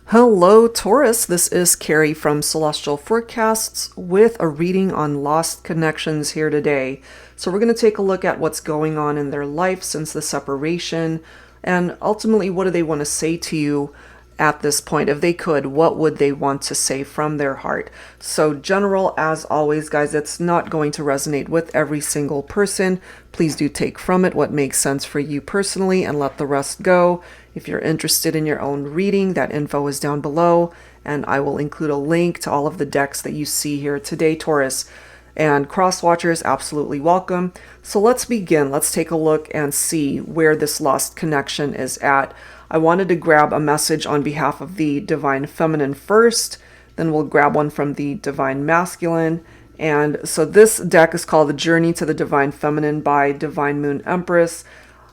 Hello, Taurus. This is Carrie from Celestial Forecasts with a reading on lost connections here today. So, we're going to take a look at what's going on in their life since the separation, and ultimately, what do they want to say to you at this point? If they could, what would they want to say from their heart? So, general, as always, guys, it's not going to resonate with every single person. Please do take from it what makes sense for you personally and let the rest go. If you're interested in your own reading, that info is down below, and I will include a link to all of the decks that you see here today, Taurus. And cross-watchers, absolutely welcome. So let's begin. Let's take a look and see where this lost connection is at. I wanted to grab a message on behalf of the Divine Feminine first, then we'll grab one from the Divine Masculine. And so this deck is called The Journey to the Divine Feminine by Divine Moon Empress.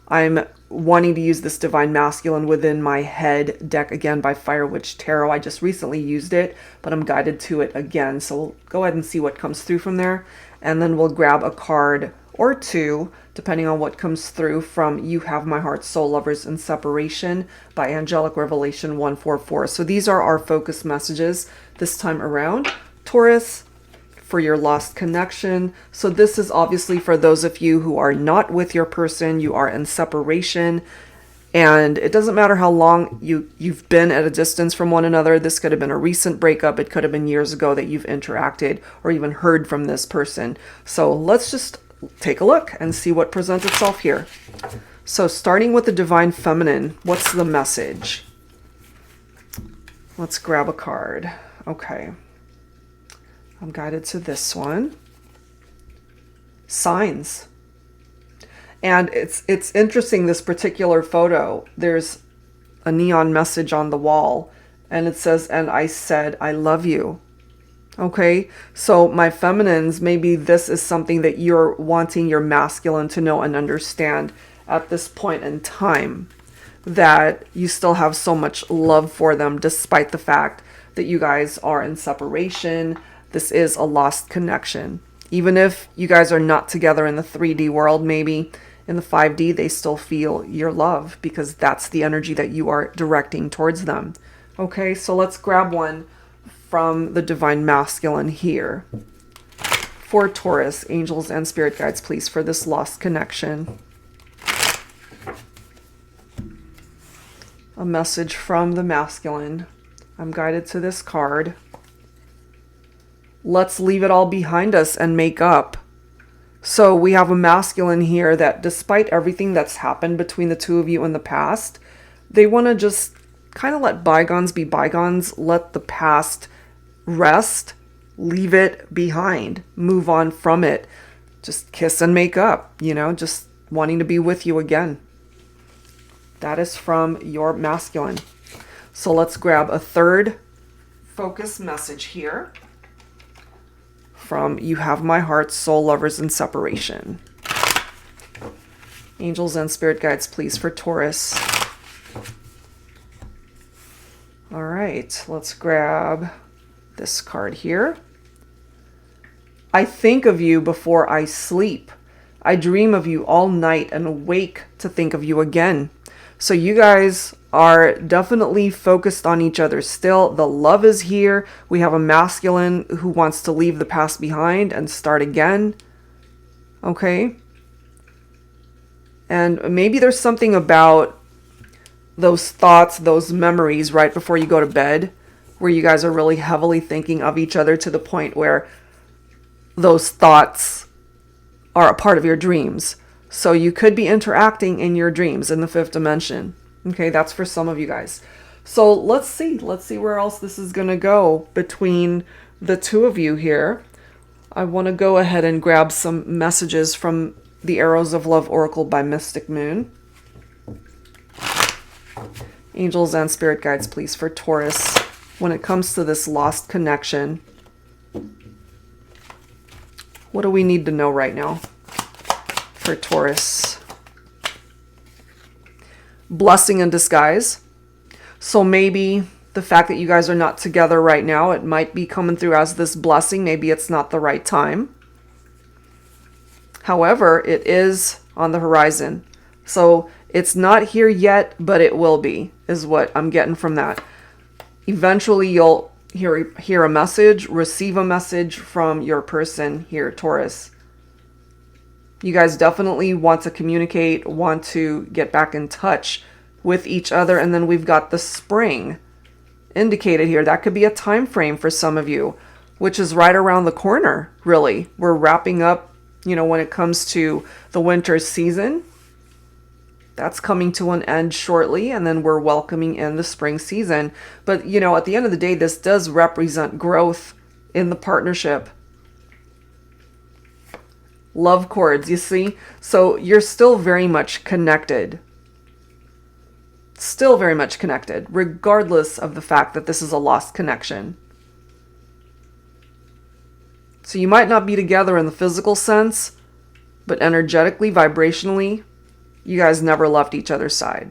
I'm wanting to use this Divine Masculine within my head deck again by Fire Witch Tarot. I just recently used it, but I'm guided to it again. So we'll go ahead and see what comes through from there. And then we'll grab a card or two, depending on what comes through, from You Have My Heart, Soul Lovers in Separation by Angelic Revelation 144. So these are our focus messages this time around, Taurus, for your lost connection. So this is obviously for those of you who are not with your person, you are in separation, and it doesn't matter how long you've been at a distance from one another. This could have been a recent breakup, it could have been years ago that you've interacted or even heard from this person. So let's just take a look and see what presents itself here. So starting with the Divine Feminine, what's the message? Let's grab a card. Okay. I'm guided to this one. Signs. And it's interesting, this particular photo. There's a neon message on the wall, and it says, "And I said, I love you." Okay, so my feminines, maybe this is something that you're wanting your masculine to know and understand at this point in time, that you still have so much love for them despite the fact that you guys are in separation. This is a lost connection. Even if you guys are not together in the 3D world, maybe in the 5D, they still feel your love because that's the energy that you are directing towards them. Okay, so let's grab one from the Divine Masculine here. For Taurus, angels and spirit guides, please, for this lost connection. A message from the masculine. I'm guided to this card. Let's leave it all behind us and make up. So we have a masculine here that despite everything that's happened between the two of you in the past, they want to just kind of let bygones be bygones, let the past rest, leave it behind, move on from it, just kiss and make up, just wanting to be with you again. That is from your masculine. So let's grab a third focus message here. From You Have My Heart, Soul Lovers in Separation. Angels and spirit guides, please, for Taurus. All right, let's grab this card here. I think of you before I sleep. I dream of you all night and awake to think of you again. So you guys are definitely focused on each other still. The love is here. We have a masculine who wants to leave the past behind and start again. Okay. And maybe there's something about those thoughts, those memories right before you go to bed, where you guys are really heavily thinking of each other to the point where those thoughts are a part of your dreams. So you could be interacting in your dreams in the fifth dimension. Okay, that's for some of you guys. So let's see where else this is going to go between the two of you here. I want to go ahead and grab some messages from the Arrows of Love Oracle by Mystic Moon. Angels and spirit guides, please, for Taurus. When it comes to this lost connection, what do we need to know right now for Taurus? Blessing in disguise. So maybe the fact that you guys are not together right now, it might be coming through as this blessing. Maybe it's not the right time. However, it is on the horizon. So it's not here yet, but it will be, is what I'm getting from that. Eventually, you'll hear a message, receive a message from your person here, Taurus. You guys definitely want to communicate, want to get back in touch with each other. And then we've got the spring indicated here. That could be a time frame for some of you, which is right around the corner, really. We're wrapping up, when it comes to the winter season. That's coming to an end shortly, and then we're welcoming in the spring season. But, at the end of the day, this does represent growth in the partnership. Love cords, you see? So you're still very much connected. Still very much connected, regardless of the fact that this is a lost connection. So you might not be together in the physical sense, but energetically, vibrationally, you guys never left each other's side.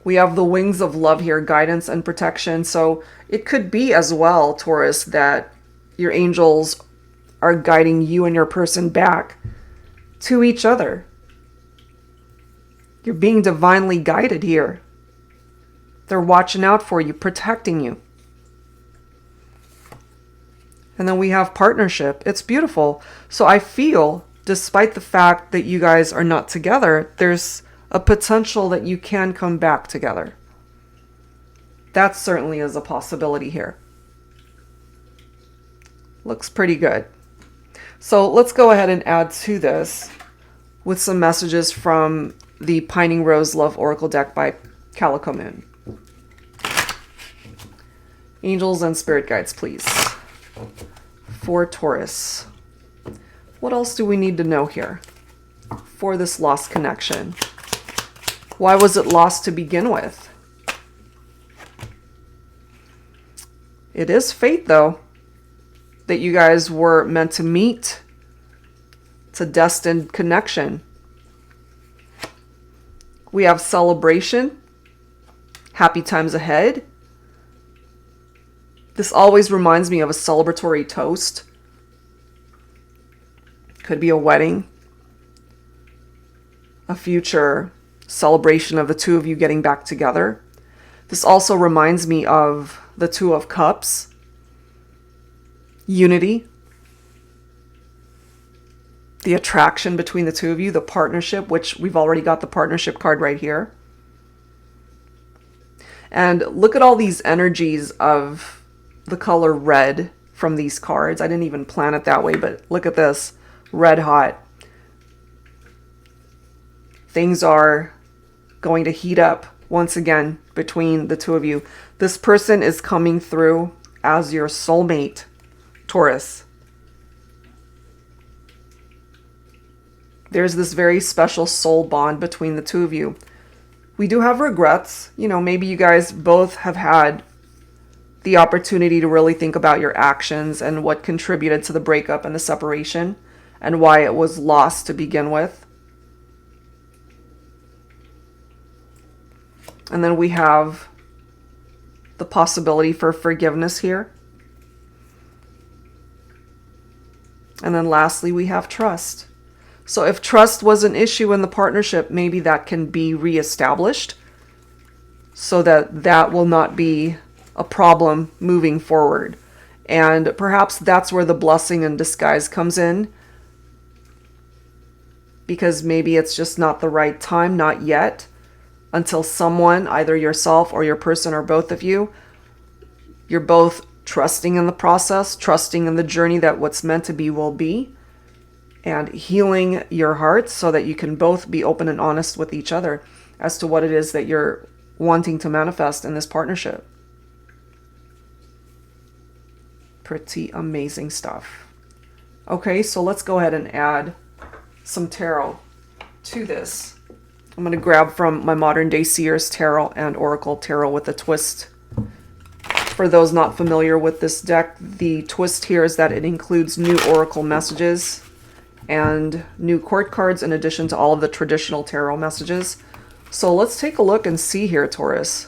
We have the wings of love here, guidance and protection. So it could be as well, Taurus, that your angels are guiding you and your person back to each other. You're being divinely guided here. They're watching out for you, protecting you. And then we have partnership. It's beautiful. So I feel, despite the fact that you guys are not together, there's a potential that you can come back together. That certainly is a possibility here. Looks pretty good. So let's go ahead and add to this with some messages from the Pining Rose Love Oracle deck by Calico Moon. Angels and spirit guides, please. For Taurus. What else do we need to know here for this lost connection? Why was it lost to begin with? It is fate, though, that you guys were meant to meet. It's a destined connection. We have celebration, happy times ahead. This always reminds me of a celebratory toast. Could be a wedding, a future celebration of the two of you getting back together. This also reminds me of the Two of Cups, unity, the attraction between the two of you, the partnership, which we've already got the partnership card right here. And look at all these energies of the color red from these cards. I didn't even plan it that way, but look at this. Red hot. Things are going to heat up once again between the two of you. This person is coming through as your soulmate, Taurus. There's this very special soul bond between the two of you. We do have regrets. Maybe you guys both have had the opportunity to really think about your actions and what contributed to the breakup and the separation and why it was lost to begin with. And then we have the possibility for forgiveness here. And then lastly, we have trust. So if trust was an issue in the partnership, maybe that can be reestablished so that will not be a problem moving forward. And perhaps that's where the blessing in disguise comes in, because maybe it's just not the right time, not yet, until someone, either yourself or your person or both of you, you're both trusting in the process, trusting in the journey that what's meant to be will be, and healing your hearts so that you can both be open and honest with each other as to what it is that you're wanting to manifest in this partnership. Pretty amazing stuff. Okay, so let's go ahead and add some tarot to this. I'm going to grab from my Modern Day Seers Tarot and Oracle Tarot with a twist. For those not familiar with this deck, the twist here is that it includes new Oracle messages and new court cards in addition to all of the traditional tarot messages. So let's take a look and see here, Taurus.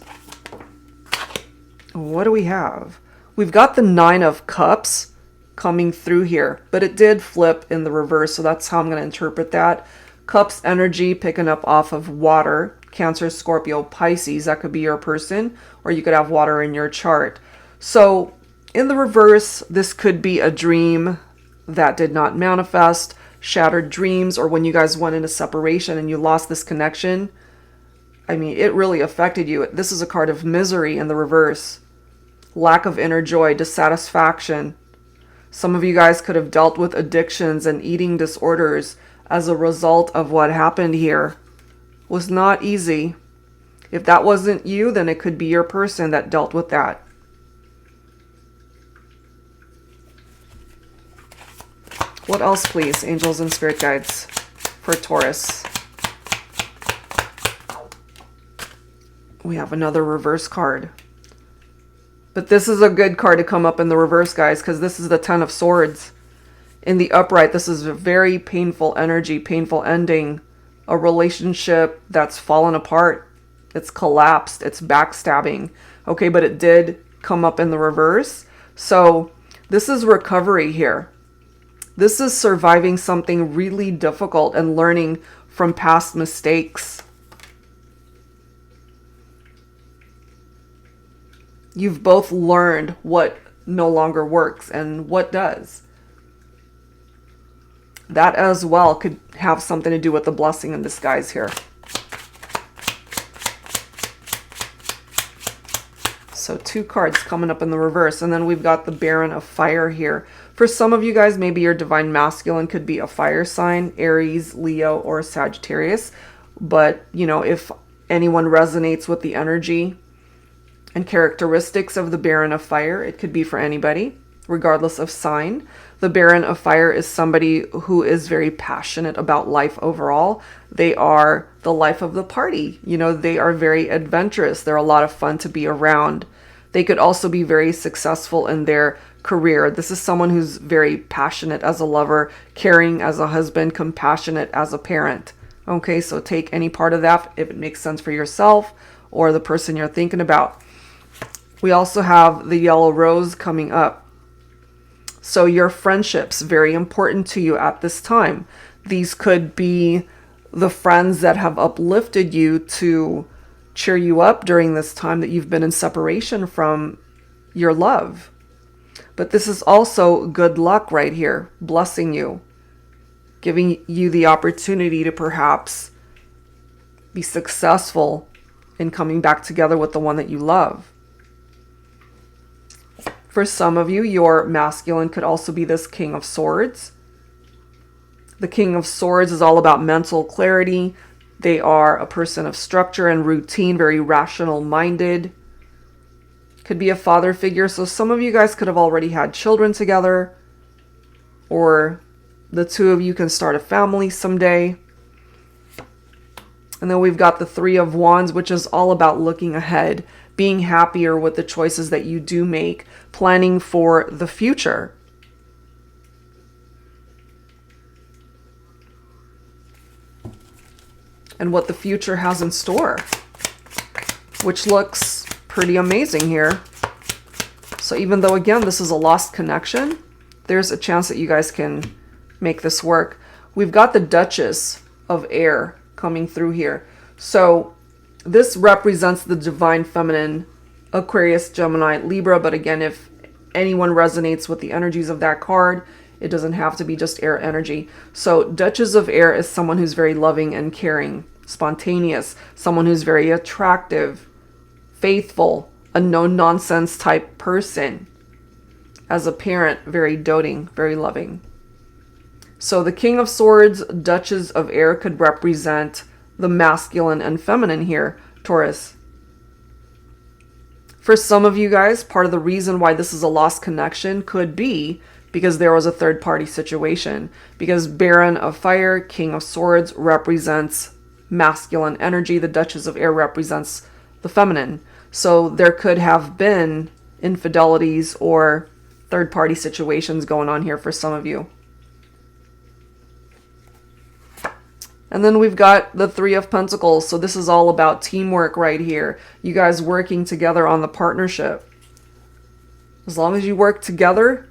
What do we have? We've got the Nine of Cups coming through here, but it did flip in the reverse, so that's how I'm going to interpret that. Cups energy picking up off of water, Cancer, Scorpio, Pisces. That could be your person, or you could have water in your chart. So in the reverse, this could be a dream that did not manifest, shattered dreams, or when you guys went into separation and you lost this connection. I mean, it really affected you. This is a card of misery in the reverse. Lack of inner joy, dissatisfaction. Some of you guys could have dealt with addictions and eating disorders as a result of what happened here. It was not easy. If that wasn't you, then it could be your person that dealt with that. What else, please, angels and spirit guides, for Taurus? We have another reverse card. But this is a good card to come up in the reverse, guys, because this is the Ten of Swords. In the upright, this is a very painful energy, painful ending. A relationship that's fallen apart. It's collapsed. It's backstabbing. Okay, but it did come up in the reverse. So this is recovery here. This is surviving something really difficult and learning from past mistakes. You've both learned what no longer works and what does. That as well could have something to do with the blessing in disguise here. So 2 cards coming up in the reverse. And then we've got the Baron of Fire here. For some of you guys, maybe your divine masculine could be a fire sign, Aries, Leo, or Sagittarius. But, you know, if anyone resonates with the energy and characteristics of the Baron of Fire, it could be for anybody, regardless of sign. The Baron of Fire is somebody who is very passionate about life overall. They are the life of the party. You know, they are very adventurous. They're a lot of fun to be around. They could also be very successful in their career. This is someone who's very passionate as a lover, caring as a husband, compassionate as a parent. Okay, so take any part of that if it makes sense for yourself or the person you're thinking about. We also have the Yellow Rose coming up. So your friendships, very important to you at this time. These could be the friends that have uplifted you to cheer you up during this time that you've been in separation from your love. But this is also good luck right here, blessing you, giving you the opportunity to perhaps be successful in coming back together with the one that you love. For some of you, your masculine could also be this King of Swords. The King of Swords is all about mental clarity. They are a person of structure and routine, very rational-minded. Could be a father figure. So some of you guys could have already had children together, or the two of you can start a family someday. And then we've got the Three of Wands, which is all about looking ahead, being happier with the choices that you do make, planning for the future. And what the future has in store, which looks pretty amazing here. So even though, again, this is a lost connection, there's a chance that you guys can make this work. We've got the Duchess of Air coming through here. So this represents the divine feminine, Aquarius, Gemini, Libra. But again, if anyone resonates with the energies of that card, it doesn't have to be just air energy. So Duchess of Air is someone who's very loving and caring, spontaneous, someone who's very attractive, faithful, a no-nonsense type person. As a parent, very doting, very loving. So the King of Swords, Duchess of Air could represent the masculine and feminine here, Taurus. For some of you guys, part of the reason why this is a lost connection could be because there was a third-party situation. Because Baron of Fire, King of Swords represents masculine energy. The Duchess of Air represents the feminine. So there could have been infidelities or third-party situations going on here for some of you. And then we've got the Three of Pentacles. So this is all about teamwork right here. You guys working together on the partnership. As long as you work together,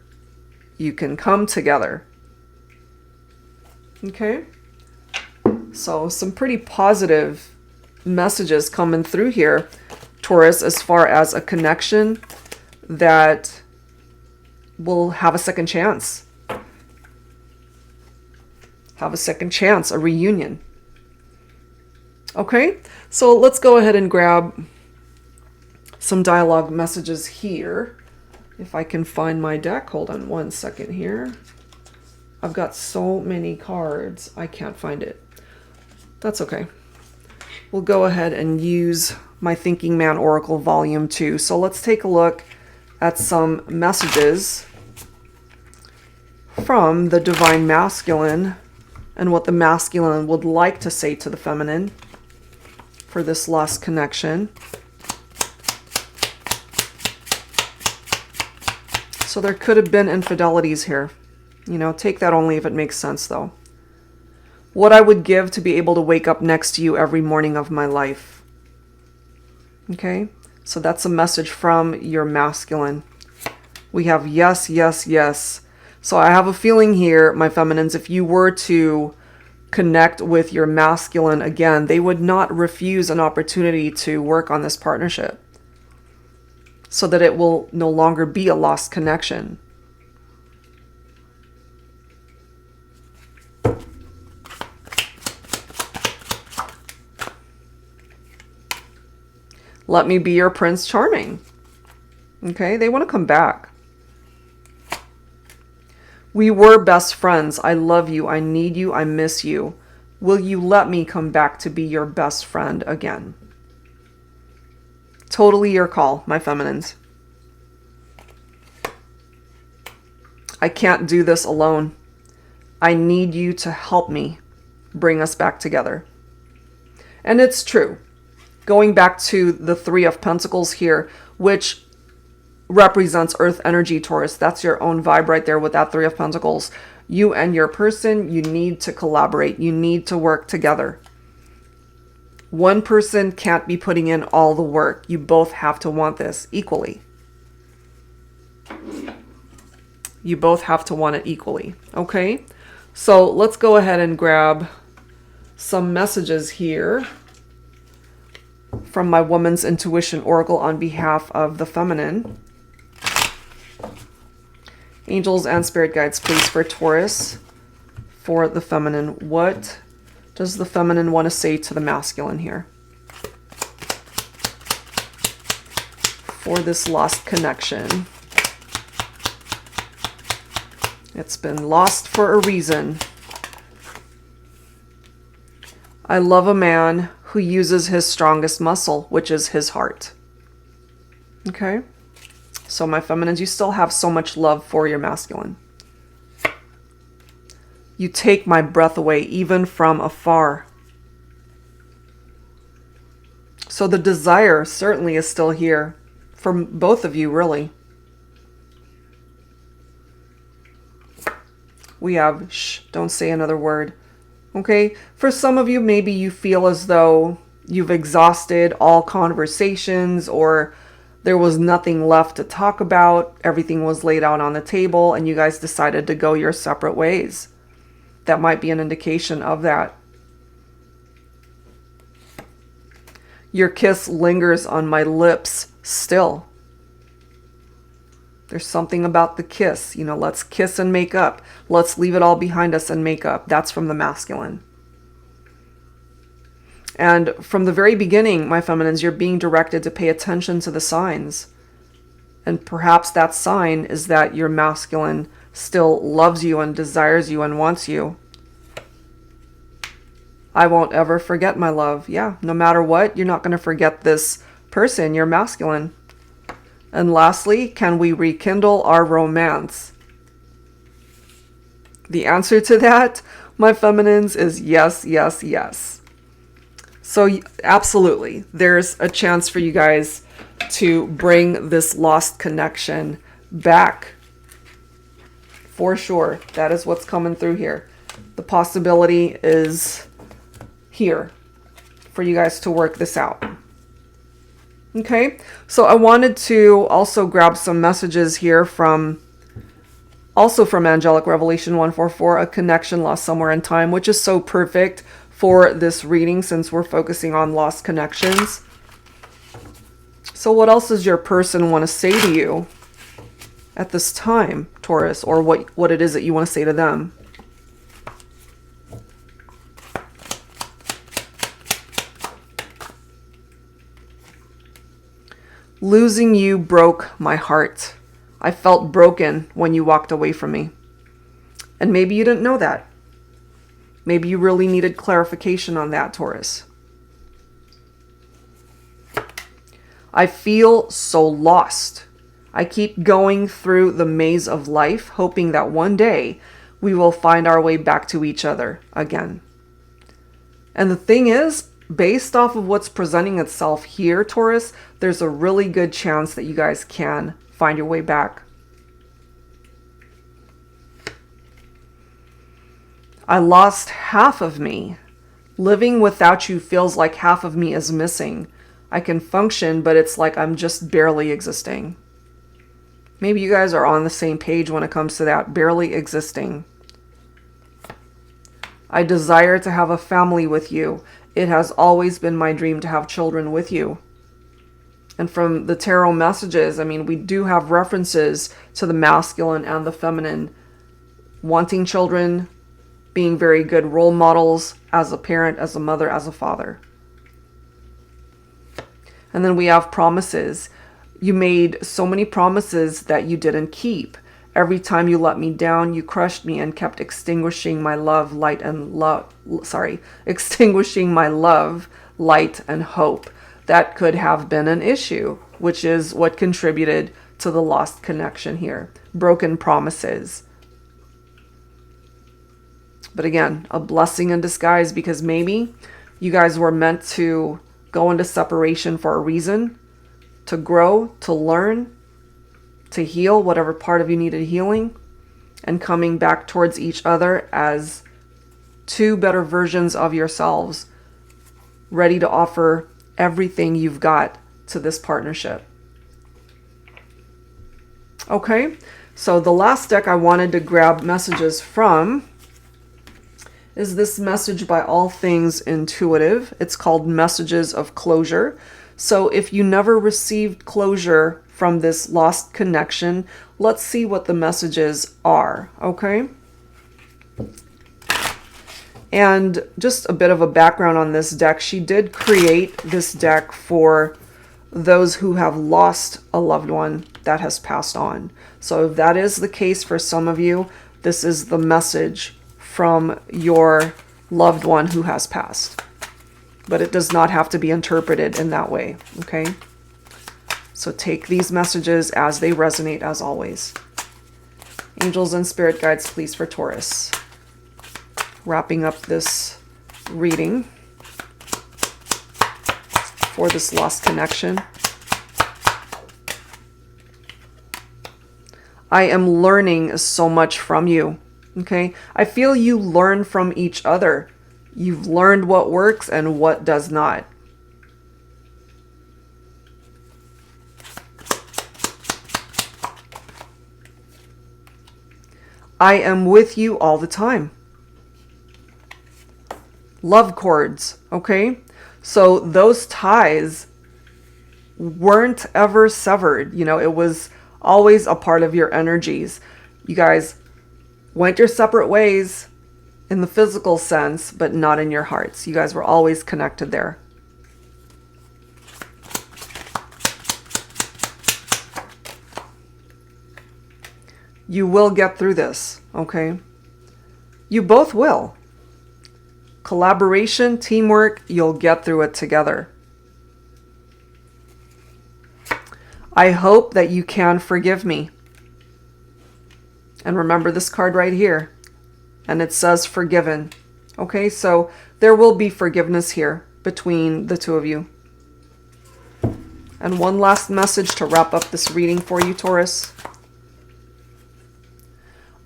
you can come together. Okay? So some pretty positive messages coming through here, Taurus, as far as a connection that will have a second chance. Have a second chance, a reunion. Okay, so let's go ahead and grab some dialogue messages here. If I can find my deck. Hold on one second here. I've got so many cards, I can't find it. That's okay. We'll go ahead and use my Thinking Man Oracle Volume 2. So let's take a look at some messages from the Divine Masculine and what the masculine would like to say to the feminine for this lost connection. So there could have been infidelities here. You know, take that only if it makes sense, though. What I would give to be able to wake up next to you every morning of my life. Okay, so that's a message from your masculine. We have yes, yes, yes. So I have a feeling here, my feminines, if you were to connect with your masculine again, they would not refuse an opportunity to work on this partnership so that it will no longer be a lost connection. Let me be your Prince Charming. Okay, they want to come back. We were best friends. I love you. I need you. I miss you. Will you let me come back to be your best friend again? Totally your call, my feminines. I can't do this alone. I need you to help me bring us back together. And it's true. Going back to the Three of Pentacles here, which represents earth energy, Taurus. That's your own vibe right there with that Three of Pentacles. You and your person, you need to collaborate. You need to work together. One person can't be putting in all the work. You both have to want this equally. You both have to want it equally. Okay? So let's go ahead and grab some messages here from my Woman's Intuition Oracle on behalf of the feminine. Angels and spirit guides, please, for Taurus, for the feminine. What does the feminine want to say to the masculine here for this lost connection? It's been lost for a reason. I love a man who uses his strongest muscle, which is his heart. Okay? So my feminines, you still have so much love for your masculine. You take my breath away, even from afar. So the desire certainly is still here for both of you, really. We have, shh, don't say another word. Okay, for some of you, maybe you feel as though you've exhausted all conversations or there was nothing left to talk about. Everything was laid out on the table and you guys decided to go your separate ways. That might be an indication of that. Your kiss lingers on my lips still. There's something about the kiss. You know, let's kiss and make up. Let's leave it all behind us and make up. That's from the masculine. And from the very beginning, my feminines, you're being directed to pay attention to the signs. And perhaps that sign is that your masculine still loves you and desires you and wants you. I won't ever forget my love. Yeah, no matter what, you're not going to forget this person, your masculine. And lastly, can we rekindle our romance? The answer to that, my feminines, is yes, yes, yes. So absolutely, there's a chance for you guys to bring this lost connection back. For sure, that is what's coming through here. The possibility is here for you guys to work this out. Okay, so I wanted to also grab some messages here from Angelic Revelation 144, a connection lost somewhere in time, which is so perfect for this reading since we're focusing on lost connections. So what else does your person want to say to you at this time, Taurus, or what it is that you want to say to them? Losing you broke my heart. I felt broken when you walked away from me. And maybe you didn't know that. Maybe you really needed clarification on that, Taurus. I feel so lost. I keep going through the maze of life, hoping that one day we will find our way back to each other again. And the thing is, based off of what's presenting itself here, Taurus, there's a really good chance that you guys can find your way back. I lost half of me. Living without you feels like half of me is missing. I can function, but it's like I'm just barely existing. Maybe you guys are on the same page when it comes to that, barely existing. I desire to have a family with you. It has always been my dream to have children with you. And from the tarot messages, I mean, we do have references to the masculine and the feminine wanting children, being very good role models as a parent, as a mother, as a father. And then we have promises. You made so many promises that you didn't keep. Every time you let me down, you crushed me and kept extinguishing my love, light, and extinguishing my love, light, and hope. That could have been an issue, which is what contributed to the lost connection here. Broken promises. But again, a blessing in disguise, because maybe you guys were meant to go into separation for a reason, to grow, to learn, to heal whatever part of you needed healing, and coming back towards each other as two better versions of yourselves, ready to offer everything you've got to this partnership. Okay, so the last deck I wanted to grab messages from is this message by All Things Intuitive. It's called Messages of Closure. So if you never received closure from this lost connection, let's see what the messages are, okay? And just a bit of a background on this deck. She did create this deck for those who have lost a loved one that has passed on. So if that is the case for some of you, this is the message from your loved one who has passed. But it does not have to be interpreted in that way, okay? So take these messages as they resonate, as always. Angels and spirit guides, please, for Taurus. Wrapping up this reading for this lost connection. I am learning so much from you, okay? I feel you learn from each other. You've learned what works and what does not. I am with you all the time. Love cords, okay? So those ties weren't ever severed. You know, it was always a part of your energies. You guys went your separate ways in the physical sense, but not in your hearts. You guys were always connected there. You will get through this, okay? You both will. Collaboration, teamwork, you'll get through it together. I hope that you can forgive me. And remember this card right here. And it says forgiven. Okay, so there will be forgiveness here between the two of you. And one last message to wrap up this reading for you, Taurus.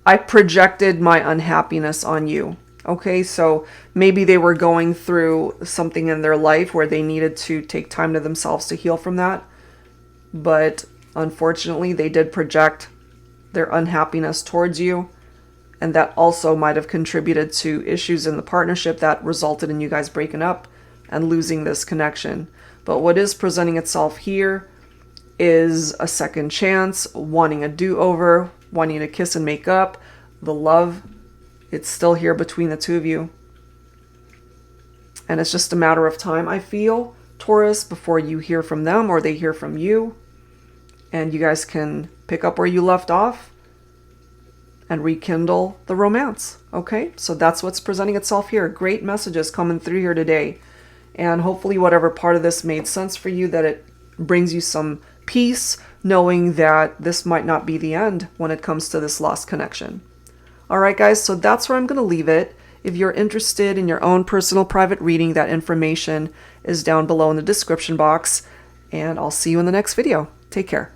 I projected my unhappiness on you. Okay, so maybe they were going through something in their life where they needed to take time to themselves to heal from that. But unfortunately, they did project their unhappiness towards you. And that also might have contributed to issues in the partnership that resulted in you guys breaking up and losing this connection. But what is presenting itself here is a second chance, wanting a do-over, wanting to kiss and make up. The love, it's still here between the two of you. And it's just a matter of time, I feel, Taurus, before you hear from them or they hear from you. And you guys can pick up where you left off and rekindle the romance. Okay, so that's what's presenting itself here. Great messages coming through here today. And hopefully whatever part of this made sense for you, that it brings you some peace, knowing that this might not be the end when it comes to this lost connection. All right, guys, so that's where I'm going to leave it. If you're interested in your own personal private reading, that information is down below in the description box. And I'll see you in the next video. Take care.